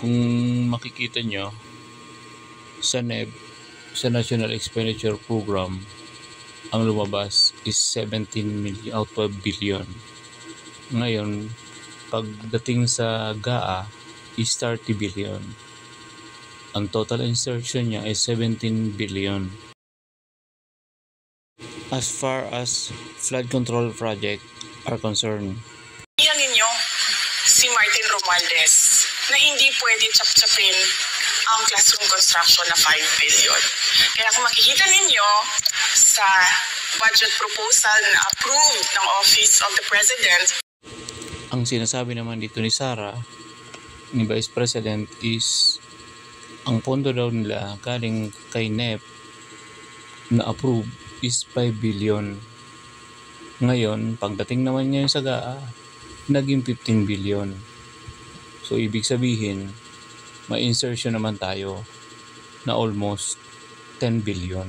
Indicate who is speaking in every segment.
Speaker 1: kung makikita nyo sa NEP, sa National Expenditure Program, ang lumabas is 17 million out of billion. Ngayon, pagdating sa GAA is 30 billion. Ang total insertion niya is 17 billion. As far as flood control project are concerned,
Speaker 2: iyan ninyo si Martin Romualdez na hindi pwede chap-chapin ang classroom construction na 5 billion. Kaya kung makikita ninyo sa budget proposal na approved ng Office of the President,
Speaker 1: ang sinasabi naman dito ni Sara, ni Vice President, is ang pondo daw nila galing kay NEP na approve is 5 billion. Ngayon, pagdating naman niya sa GAA, naging 15 billion. So, ibig sabihin, may insertion naman tayo na almost 10 billion.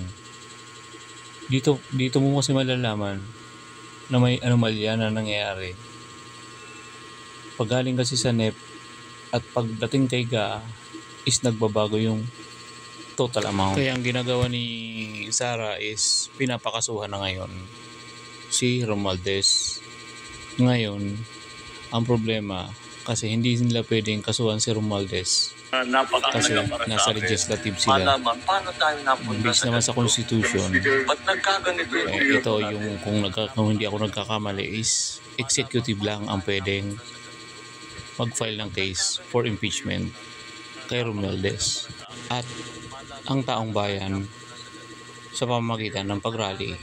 Speaker 1: Dito mo kasi malalaman na may anomalya na nangyayari. Pag galing kasi sa NEP at pagdating kay GAA is nagbabago yung total amount. Kaya ang ginagawa ni Sara is pinapakasuhan na ngayon si Romualdez. Ngayon, ang problema kasi hindi nila pwedeng kasuhan si Romualdez kasi nasa legislative sila. Based naman sa Constitution, ito yung kung hindi ako nagkakamali is executive lang ang pwedeng mag-file ng case for impeachment kay Romualdez at ang taong bayan sa pamamagitan ng pag-rally.